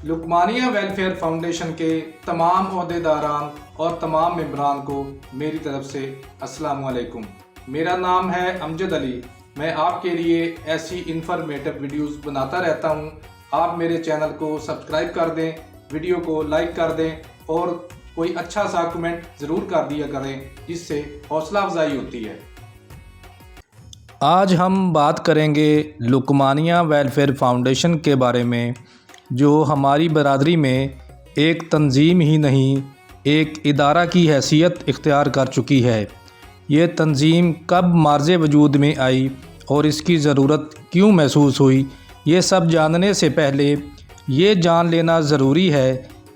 لکمانیہ welfare foundation کے تمام عہدیداران اور تمام ممبران کو میری طرف سے السلام علیکم۔ میرا نام ہے امجد علی۔ میں آپ کے لیے ایسی انفارمیٹو ویڈیوز بناتا رہتا ہوں۔ آپ میرے چینل کو سبسکرائب کر دیں، ویڈیو کو لائک کر دیں اور کوئی اچھا سا کمنٹ ضرور کر دیا کریں، جس سے حوصلہ افزائی ہوتی ہے۔ آج ہم بات کریں گے لکمانیہ ویلفیئر فاؤنڈیشن کے بارے میں، جو ہماری برادری میں ایک تنظیم ہی نہیں، ایک ادارہ کی حیثیت اختیار کر چکی ہے۔ یہ تنظیم کب مارز وجود میں آئی اور اس کی ضرورت کیوں محسوس ہوئی، یہ سب جاننے سے پہلے یہ جان لینا ضروری ہے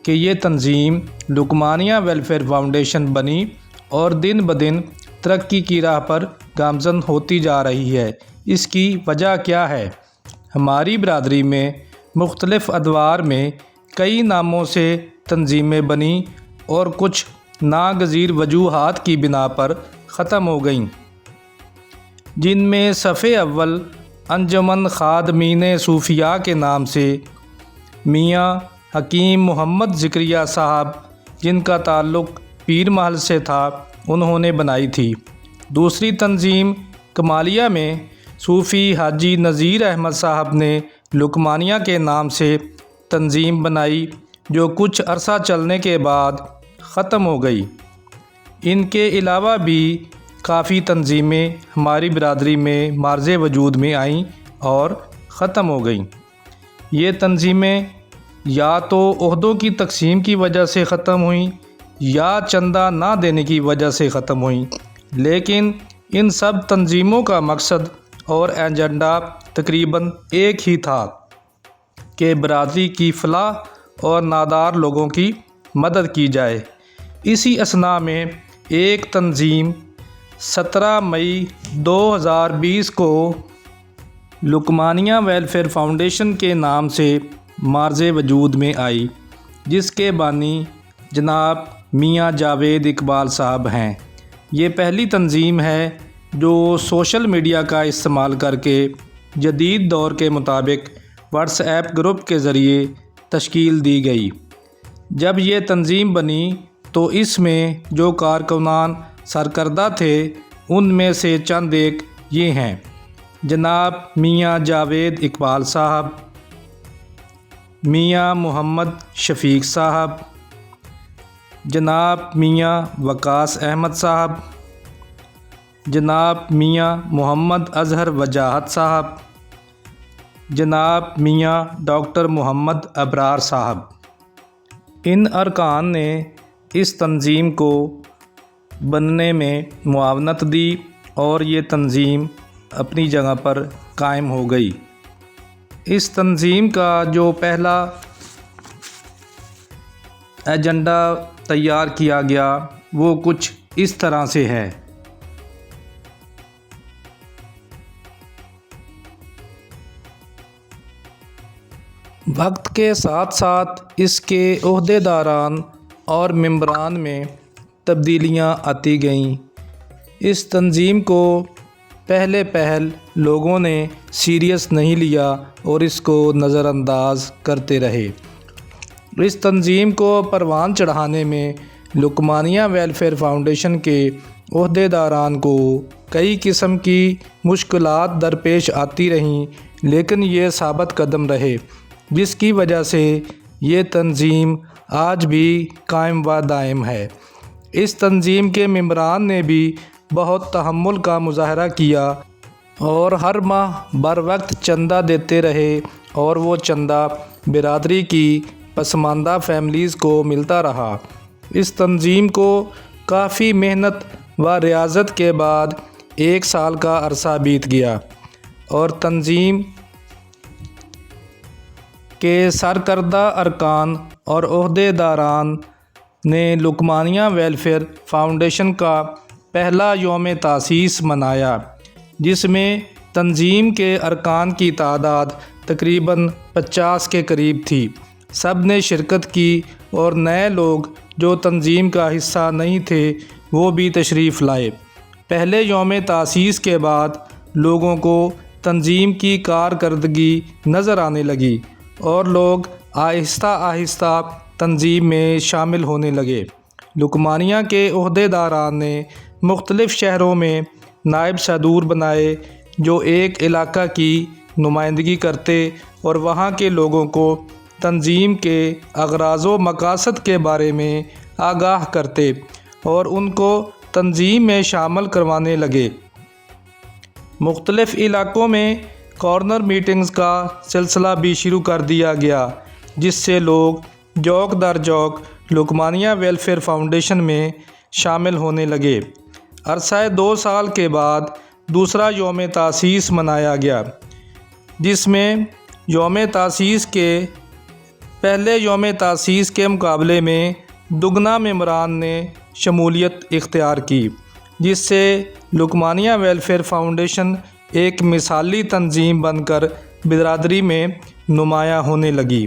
کہ یہ تنظیم لکمانیہ ویلفیئر فاؤنڈیشن بنی اور دن بدن ترقی کی راہ پر گامزن ہوتی جا رہی ہے۔ اس کی وجہ کیا ہے؟ ہماری برادری میں مختلف ادوار میں کئی ناموں سے تنظیمیں بنیں اور کچھ ناگزیر وجوہات کی بنا پر ختم ہو گئیں، جن میں صف اول انجمن خادمین صوفیاء کے نام سے میاں حکیم محمد زکریا صاحب، جن کا تعلق پیر محل سے تھا، انہوں نے بنائی تھی۔ دوسری تنظیم کمالیہ میں صوفی حاجی نذیر احمد صاحب نے لکمانیہ کے نام سے تنظیم بنائی، جو کچھ عرصہ چلنے کے بعد ختم ہو گئی۔ ان کے علاوہ بھی کافی تنظیمیں ہماری برادری میں مارز وجود میں آئیں اور ختم ہو گئیں۔ یہ تنظیمیں یا تو عہدوں کی تقسیم کی وجہ سے ختم ہوئیں یا چندہ نہ دینے کی وجہ سے ختم ہوئیں، لیکن ان سب تنظیموں کا مقصد اور ایجنڈا تقریباً ایک ہی تھا کہ برادری کی فلاح اور نادار لوگوں کی مدد کی جائے۔ اسی اثناء میں ایک تنظیم 17 مئی 2020 کو لکمانیہ ویلفیئر فاؤنڈیشن کے نام سے مارز وجود میں آئی، جس کے بانی جناب میاں جاوید اقبال صاحب ہیں۔ یہ پہلی تنظیم ہے جو سوشل میڈیا کا استعمال کر کے جدید دور کے مطابق واٹس ایپ گروپ کے ذریعے تشکیل دی گئی۔ جب یہ تنظیم بنی تو اس میں جو کارکنان سرکردہ تھے، ان میں سے چند ایک یہ ہیں: جناب میاں جاوید اقبال صاحب، میاں محمد شفیق صاحب، جناب میاں وقاص احمد صاحب، جناب میاں محمد اظہر وجاہت صاحب، جناب میاں ڈاکٹر محمد ابرار صاحب۔ ان ارکان نے اس تنظیم کو بننے میں معاونت دی اور یہ تنظیم اپنی جگہ پر قائم ہو گئی۔ اس تنظیم کا جو پہلا ایجنڈا تیار کیا گیا وہ کچھ اس طرح سے ہے: وقت کے ساتھ ساتھ اس کے عہدیداران اور ممبران میں تبدیلیاں آتی گئیں۔ اس تنظیم کو پہل لوگوں نے سیریس نہیں لیا اور اس کو نظر انداز کرتے رہے۔ اس تنظیم کو پروان چڑھانے میں لکمانیہ ویلفیئر فاؤنڈیشن کے عہدیداران کو کئی قسم کی مشکلات درپیش آتی رہیں، لیکن یہ ثابت قدم رہے، جس کی وجہ سے یہ تنظیم آج بھی قائم و دائم ہے۔ اس تنظیم کے ممبران نے بھی بہت تحمل کا مظاہرہ کیا اور ہر ماہ بر وقت چندہ دیتے رہے، اور وہ چندہ برادری کی پسماندہ فیملیز کو ملتا رہا۔ اس تنظیم کو کافی محنت و ریاضت کے بعد 1 سال کا عرصہ بیت گیا اور تنظیم کے سرکردہ ارکان اور عہدیداران نے لکمانیہ ویلفیئر فاؤنڈیشن کا پہلا یوم تاسیس منایا، جس میں تنظیم کے ارکان کی تعداد تقریباً 50 کے قریب تھی۔ سب نے شرکت کی اور نئے لوگ جو تنظیم کا حصہ نہیں تھے وہ بھی تشریف لائے۔ پہلے یوم تاسیس کے بعد لوگوں کو تنظیم کی کارکردگی نظر آنے لگی اور لوگ آہستہ آہستہ تنظیم میں شامل ہونے لگے۔ لکمانیہ کے عہدیداران نے مختلف شہروں میں نائب صدور بنائے جو ایک علاقہ کی نمائندگی کرتے اور وہاں کے لوگوں کو تنظیم کے اغراض و مقاصد کے بارے میں آگاہ کرتے اور ان کو تنظیم میں شامل کروانے لگے۔ مختلف علاقوں میں کارنر میٹنگز کا سلسلہ بھی شروع کر دیا گیا، جس سے لوگ جوک در جوک لکمانیہ ویلفیئر فاؤنڈیشن میں شامل ہونے لگے۔ عرصہ 2 سال کے بعد دوسرا یوم تاسیس منایا گیا، جس میں یوم تاسیس کے پہلے یوم تاسیس کے مقابلے میں دگنا ممبران نے شمولیت اختیار کی، جس سے لکمانیہ ویلفیئر فاؤنڈیشن ایک مثالی تنظیم بن کر برادری میں نمایاں ہونے لگی۔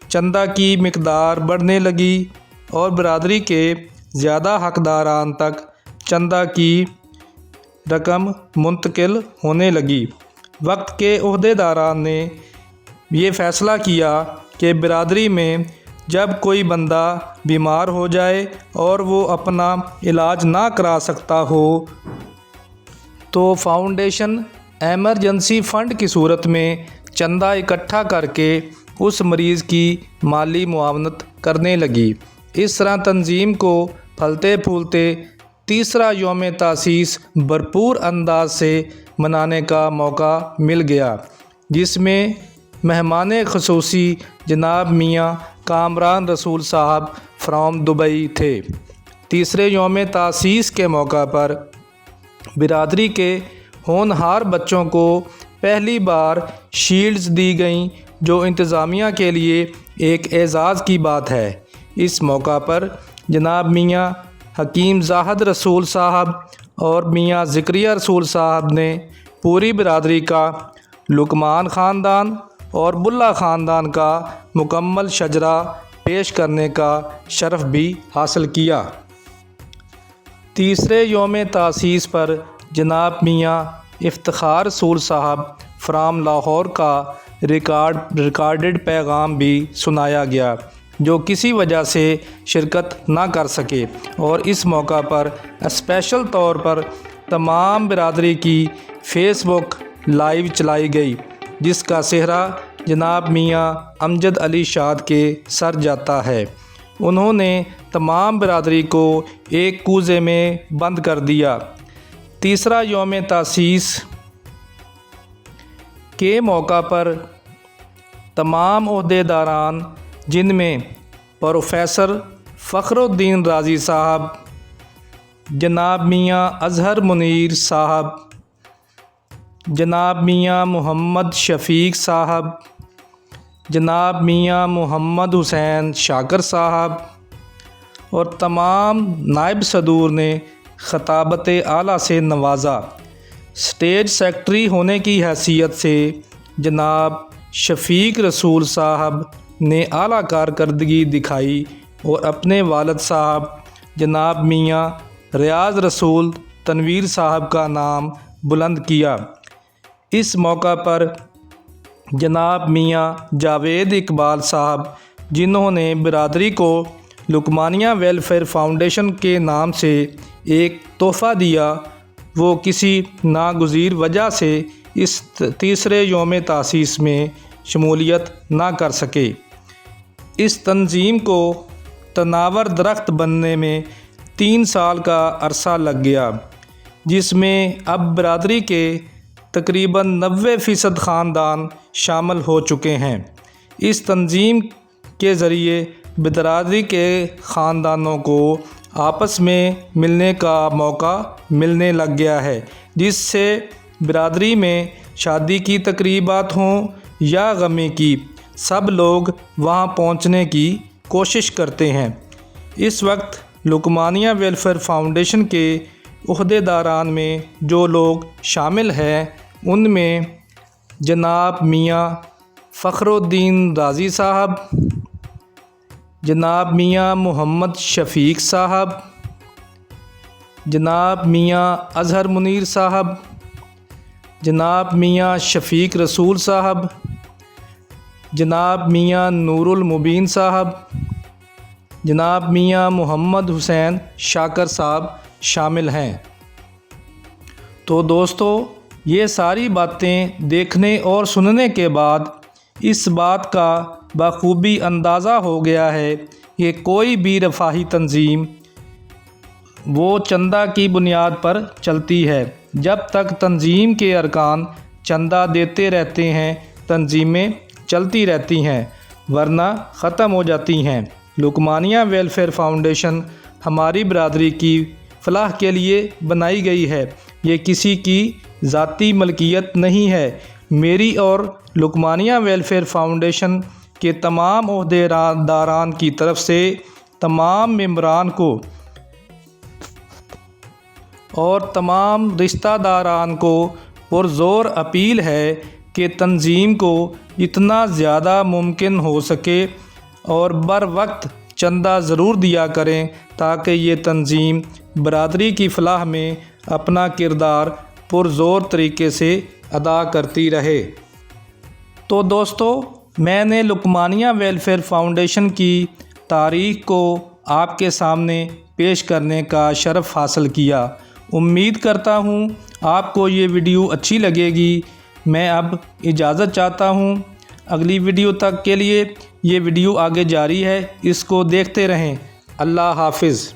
چندہ کی مقدار بڑھنے لگی اور برادری کے زیادہ حقداران تک چندہ کی رقم منتقل ہونے لگی۔ وقت کے عہدیداران نے یہ فیصلہ کیا کہ برادری میں جب کوئی بندہ بیمار ہو جائے اور وہ اپنا علاج نہ کرا سکتا ہو تو فاؤنڈیشن ایمرجنسی فنڈ کی صورت میں چندہ اکٹھا کر کے اس مریض کی مالی معاونت کرنے لگی۔ اس طرح تنظیم کو پھلتے پھولتے تیسرا یوم تاسیس بھرپور انداز سے منانے کا موقع مل گیا، جس میں مہمان خصوصی جناب میاں کامران رسول صاحب فرام دبئی تھے۔ تیسرے یوم تاسیس کے موقع پر برادری کے ہونہار بچوں کو پہلی بار شیلڈز دی گئیں، جو انتظامیہ کے لیے ایک اعزاز کی بات ہے۔ اس موقع پر جناب میاں حکیم زاہد رسول صاحب اور میاں زکریہ رسول صاحب نے پوری برادری کا، لکمان خاندان اور بلّہ خاندان کا مکمل شجرہ پیش کرنے کا شرف بھی حاصل کیا۔ تیسرے یوم تاسیس پر جناب میاں افتخار رسول صاحب فرام لاہور کا ریکارڈڈ پیغام بھی سنایا گیا، جو کسی وجہ سے شرکت نہ کر سکے، اور اس موقع پر اسپیشل طور پر تمام برادری کی فیس بک لائیو چلائی گئی، جس کا سہرا جناب میاں امجد علی شاد کے سر جاتا ہے۔ انہوں نے تمام برادری کو ایک کوزے میں بند کر دیا۔ تیسرا یوم تاسیس کے موقع پر تمام عہدیداران، جن میں پروفیسر فخر الدین رازی صاحب، جناب میاں اظہر منیر صاحب، جناب میاں محمد شفیق صاحب، جناب میاں محمد حسین شاکر صاحب اور تمام نائب صدور نے خطابت اعلیٰ سے نوازا۔ اسٹیج سیکرٹری ہونے کی حیثیت سے جناب شفیق رسول صاحب نے اعلیٰ کارکردگی دکھائی اور اپنے والد صاحب جناب میاں ریاض رسول تنویر صاحب کا نام بلند کیا۔ اس موقع پر جناب میاں جاوید اقبال صاحب، جنہوں نے برادری کو لکمانیہ ویلفیئر فاؤنڈیشن کے نام سے ایک تحفہ دیا، وہ کسی ناگزیر وجہ سے اس تیسرے یوم تاسیس میں شمولیت نہ کر سکے۔ اس تنظیم کو تناور درخت بننے میں 3 سال کا عرصہ لگ گیا، جس میں اب برادری کے تقریباً 90% خاندان شامل ہو چکے ہیں۔ اس تنظیم کے ذریعے برادری کے خاندانوں کو آپس میں ملنے کا موقع ملنے لگ گیا ہے، جس سے برادری میں شادی کی تقریبات ہوں یا غمی کی، سب لوگ وہاں پہنچنے کی کوشش کرتے ہیں۔ اس وقت لکمانیہ ویلفیئر فاؤنڈیشن کے عہدیداران میں جو لوگ شامل ہیں، ان میں جناب میاں فخر الدین رازی صاحب، جناب میاں محمد شفیق صاحب، جناب میاں اظہر منیر صاحب، جناب میاں شفیق رسول صاحب، جناب میاں نور المبین صاحب، جناب میاں محمد حسین شاکر صاحب شامل ہیں۔ تو دوستو، یہ ساری باتیں دیکھنے اور سننے کے بعد اس بات کا بخوبی اندازہ ہو گیا ہے کہ کوئی بھی رفاہی تنظیم وہ چندہ کی بنیاد پر چلتی ہے۔ جب تک تنظیم کے ارکان چندہ دیتے رہتے ہیں تنظیمیں چلتی رہتی ہیں، ورنہ ختم ہو جاتی ہیں۔ لقمانیہ ویلفیئر فاؤنڈیشن ہماری برادری کی فلاح کے لیے بنائی گئی ہے۔ یہ کسی کی ذاتی ملکیت نہیں ہے۔ میری اور لقمانیہ ویلفیئر فاؤنڈیشن کے تمام عہدیداران کی طرف سے تمام ممبران کو اور تمام رشتہ داران کو پرزور اپیل ہے کہ تنظیم کو جتنا زیادہ ممکن ہو سکے اور بر وقت چندہ ضرور دیا کریں تاکہ یہ تنظیم برادری کی فلاح میں اپنا کردار پرزور طریقے سے ادا کرتی رہے۔ تو دوستو، میں نے لقمانیہ ویلفیئر فاؤنڈیشن کی تاریخ کو آپ کے سامنے پیش کرنے کا شرف حاصل کیا۔ امید کرتا ہوں آپ کو یہ ویڈیو اچھی لگے گی۔ میں اب اجازت چاہتا ہوں۔ اگلی ویڈیو تک کے لیے یہ ویڈیو آگے جاری ہے، اس کو دیکھتے رہیں۔ اللہ حافظ۔